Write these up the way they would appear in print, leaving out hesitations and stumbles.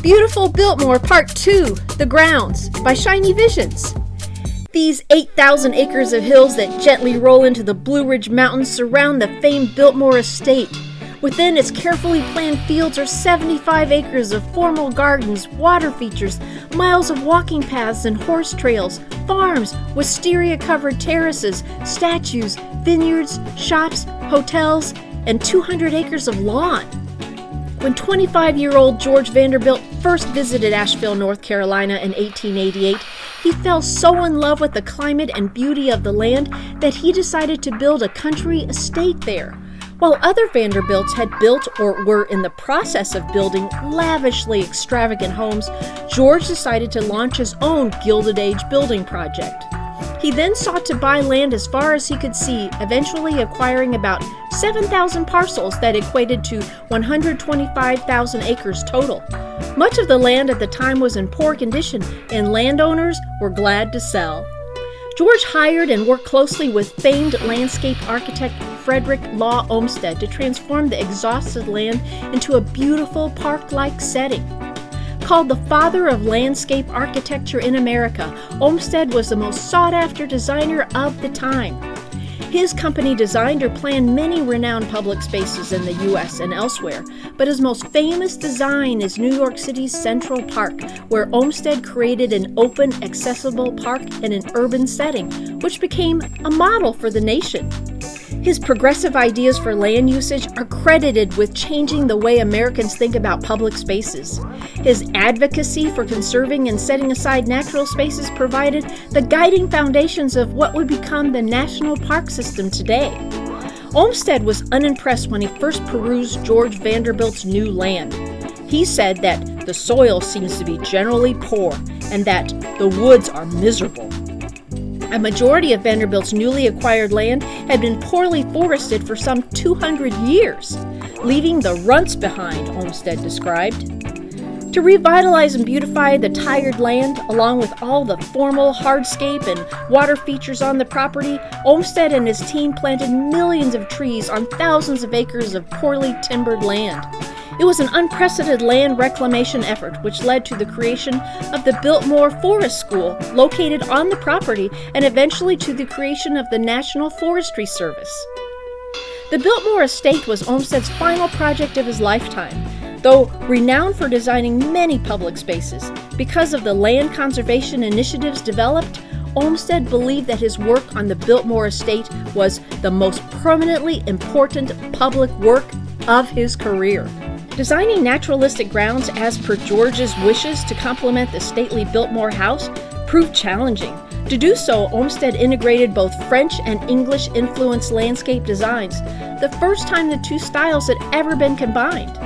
Beautiful Biltmore Part 2, The Grounds, by Shiny Visions. These 8,000 acres of hills that gently roll into the Blue Ridge Mountains surround the famed Biltmore estate. Within its carefully planned fields are 75 acres of formal gardens, water features, miles of walking paths and horse trails, farms, wisteria-covered terraces, statues, vineyards, shops, hotels, and 200 acres of lawn. When 25-year-old George Vanderbilt first visited Asheville, North Carolina in 1888, he fell so in love with the climate and beauty of the land that he decided to build a country estate there. While other Vanderbilts had built or were in the process of building lavishly extravagant homes, George decided to launch his own Gilded Age building project. He then sought to buy land as far as he could see, eventually acquiring about 7,000 parcels that equated to 125,000 acres total. Much of the land at the time was in poor condition, and landowners were glad to sell. George hired and worked closely with famed landscape architect Frederick Law Olmsted to transform the exhausted land into a beautiful park-like setting. Called the father of landscape architecture in America, Olmsted was the most sought-after designer of the time. His company designed or planned many renowned public spaces in the U.S. and elsewhere, but his most famous design is New York City's Central Park, where Olmsted created an open, accessible park in an urban setting, which became a model for the nation. His progressive ideas for land usage are credited with changing the way Americans think about public spaces. His advocacy for conserving and setting aside natural spaces provided the guiding foundations of what would become the national park system today. Olmsted was unimpressed when he first perused George Vanderbilt's new land. He said that the soil seems to be generally poor and that the woods are miserable. A majority of Vanderbilt's newly acquired land had been poorly forested for some 200 years, leaving the runts behind, Olmsted described. To revitalize and beautify the tired land, along with all the formal hardscape and water features on the property, Olmsted and his team planted millions of trees on thousands of acres of poorly timbered land. It was an unprecedented land reclamation effort which led to the creation of the Biltmore Forest School, located on the property, and eventually to the creation of the National Forestry Service. The Biltmore estate was Olmsted's final project of his lifetime. Though renowned for designing many public spaces, because of the land conservation initiatives developed, Olmsted believed that his work on the Biltmore estate was the most permanently important public work of his career. Designing naturalistic grounds as per George's wishes to complement the stately Biltmore house proved challenging. To do so, Olmsted integrated both French and English-influenced landscape designs, the first time the two styles had ever been combined.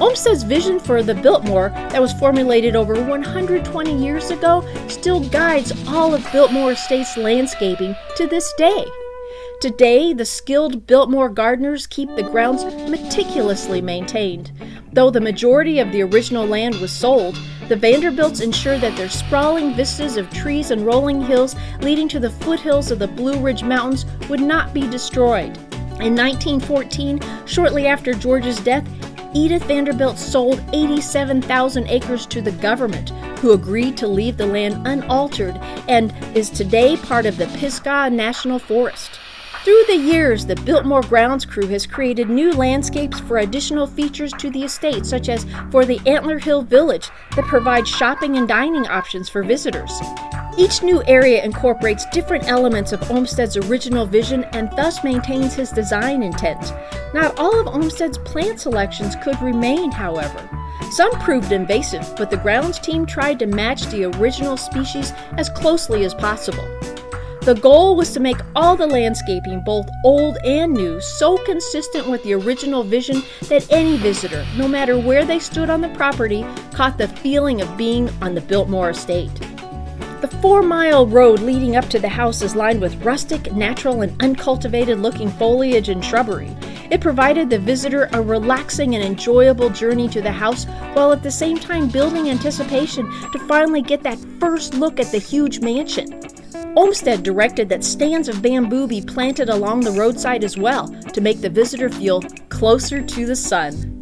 Olmsted's vision for the Biltmore that was formulated over 120 years ago still guides all of Biltmore Estate's landscaping to this day. Today, the skilled Biltmore gardeners keep the grounds meticulously maintained. Though the majority of the original land was sold, the Vanderbilts ensured that their sprawling vistas of trees and rolling hills leading to the foothills of the Blue Ridge Mountains would not be destroyed. In 1914, shortly after George's death, Edith Vanderbilt sold 87,000 acres to the government, who agreed to leave the land unaltered and is today part of the Pisgah National Forest. Through the years, the Biltmore grounds crew has created new landscapes for additional features to the estate, such as for the Antler Hill Village that provides shopping and dining options for visitors. Each new area incorporates different elements of Olmsted's original vision and thus maintains his design intent. Not all of Olmsted's plant selections could remain, however. Some proved invasive, but the grounds team tried to match the original species as closely as possible. The goal was to make all the landscaping, both old and new, so consistent with the original vision that any visitor, no matter where they stood on the property, caught the feeling of being on the Biltmore estate. The 4-mile road leading up to the house is lined with rustic, natural, and uncultivated-looking foliage and shrubbery. It provided the visitor a relaxing and enjoyable journey to the house, while at the same time building anticipation to finally get that first look at the huge mansion. Olmsted directed that stands of bamboo be planted along the roadside as well to make the visitor feel closer to the sun.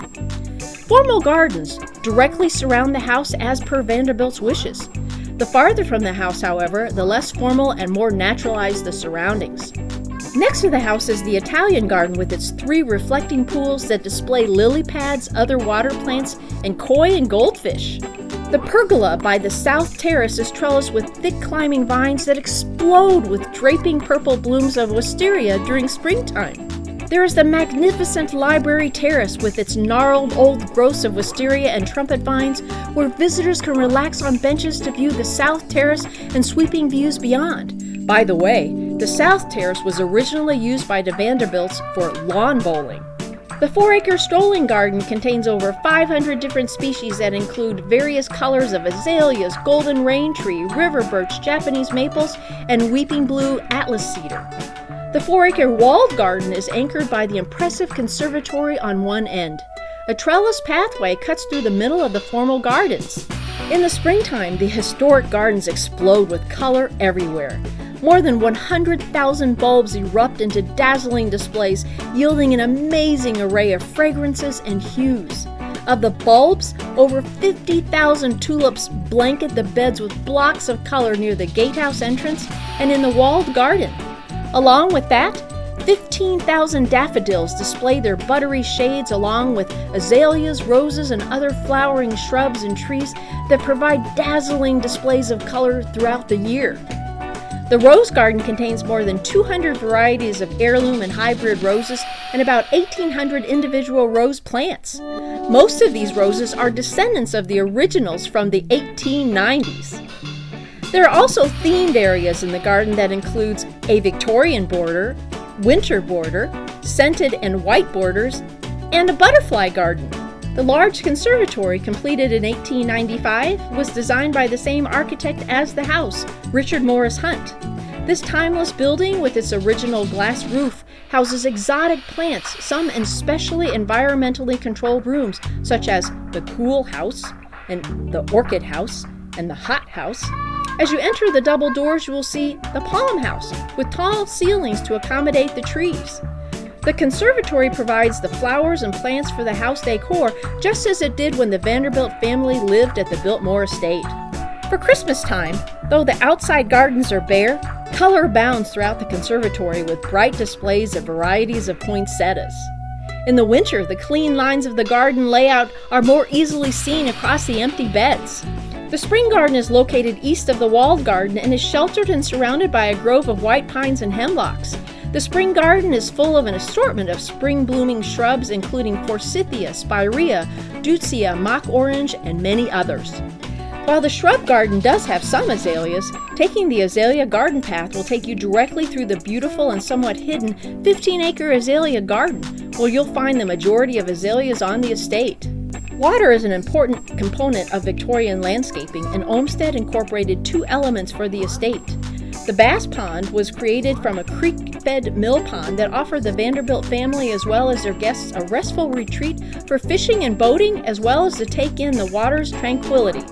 Formal gardens directly surround the house as per Vanderbilt's wishes. The farther from the house, however, the less formal and more naturalized the surroundings. Next to the house is the Italian garden with its 3 reflecting pools that display lily pads, other water plants, and koi and goldfish. The pergola by the south terrace is trellised with thick climbing vines that explode with draping purple blooms of wisteria during springtime. There is the magnificent library terrace with its gnarled old growths of wisteria and trumpet vines, where visitors can relax on benches to view the south terrace and sweeping views beyond. By the way, the south terrace was originally used by the Vanderbilts for lawn bowling. The 4-acre strolling garden contains over 500 different species that include various colors of azaleas, golden rain tree, river birch, Japanese maples, and weeping blue atlas cedar. The 4-acre walled garden is anchored by the impressive conservatory on one end. A trellis pathway cuts through the middle of the formal gardens. In the springtime, the historic gardens explode with color everywhere. More than 100,000 bulbs erupt into dazzling displays, yielding an amazing array of fragrances and hues. Of the bulbs, over 50,000 tulips blanket the beds with blocks of color near the gatehouse entrance and in the walled garden. Along with that, 15,000 daffodils display their buttery shades along with azaleas, roses, and other flowering shrubs and trees that provide dazzling displays of color throughout the year. The rose garden contains more than 200 varieties of heirloom and hybrid roses and about 1,800 individual rose plants. Most of these roses are descendants of the originals from the 1890s. There are also themed areas in the garden that includes a Victorian border, winter border, scented and white borders, and a butterfly garden. The large conservatory, completed in 1895, was designed by the same architect as the house, Richard Morris Hunt. This timeless building, with its original glass roof, houses exotic plants, some in specially environmentally controlled rooms, such as the Cool House, and the Orchid House, and the Hot House. As you enter the double doors, you will see the Palm House, with tall ceilings to accommodate the trees. The conservatory provides the flowers and plants for the house decor, just as it did when the Vanderbilt family lived at the Biltmore estate. For Christmas time, though the outside gardens are bare, color abounds throughout the conservatory with bright displays of varieties of poinsettias. In the winter, the clean lines of the garden layout are more easily seen across the empty beds. The spring garden is located east of the walled garden and is sheltered and surrounded by a grove of white pines and hemlocks. The spring garden is full of an assortment of spring-blooming shrubs, including forsythia, spirea, deutzia, mock orange, and many others. While the shrub garden does have some azaleas, taking the azalea garden path will take you directly through the beautiful and somewhat hidden 15-acre azalea garden, where you'll find the majority of azaleas on the estate. Water is an important component of Victorian landscaping, and Olmsted incorporated 2 elements for the estate. The Bass Pond was created from a creek-fed mill pond that offered the Vanderbilt family as well as their guests a restful retreat for fishing and boating, as well as to take in the water's tranquility.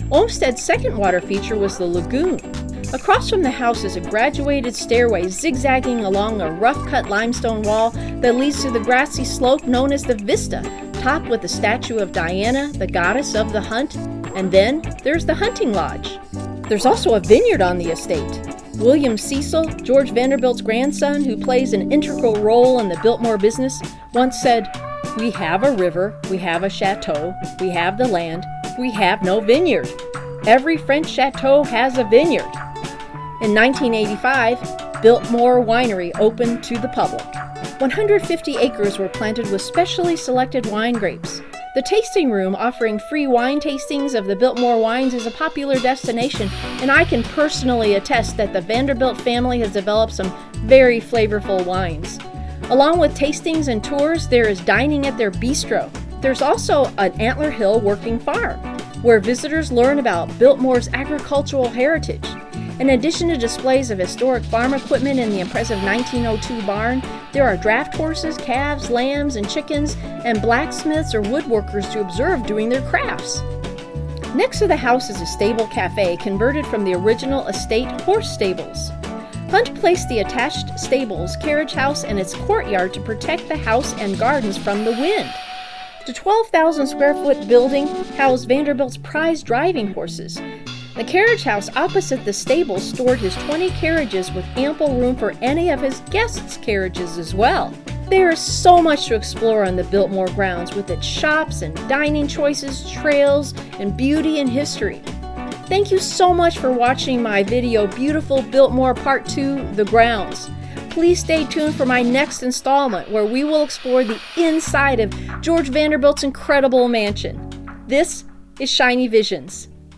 Olmsted's second water feature was the lagoon. Across from the house is a graduated stairway zigzagging along a rough-cut limestone wall that leads to the grassy slope known as the Vista, topped with the statue of Diana, the goddess of the hunt, and then there's the hunting lodge. There's also a vineyard on the estate. William Cecil, George Vanderbilt's grandson, who plays an integral role in the Biltmore business, once said, "We have a river, we have a chateau, we have the land, we have no vineyard. Every French chateau has a vineyard." In 1985, Biltmore Winery opened to the public. 150 acres were planted with specially selected wine grapes. The tasting room, offering free wine tastings of the Biltmore wines, is a popular destination, and I can personally attest that the Vanderbilt family has developed some very flavorful wines. Along with tastings and tours, there is dining at their bistro. There's also an Antler Hill working farm, where visitors learn about Biltmore's agricultural heritage. In addition to displays of historic farm equipment in the impressive 1902 barn, there are draft horses, calves, lambs, and chickens, and blacksmiths or woodworkers to observe doing their crafts. Next to the house is a stable cafe converted from the original estate horse stables. Hunt placed the attached stables, carriage house, and its courtyard to protect the house and gardens from the wind. The 12,000 square foot building housed Vanderbilt's prized driving horses. The carriage house opposite the stable stored his 20 carriages with ample room for any of his guests' carriages as well. There is so much to explore on the Biltmore grounds with its shops and dining choices, trails, and beauty and history. Thank you so much for watching my video, Beautiful Biltmore Part 2, The Grounds. Please stay tuned for my next installment where we will explore the inside of George Vanderbilt's incredible mansion. This is Shiny Visions.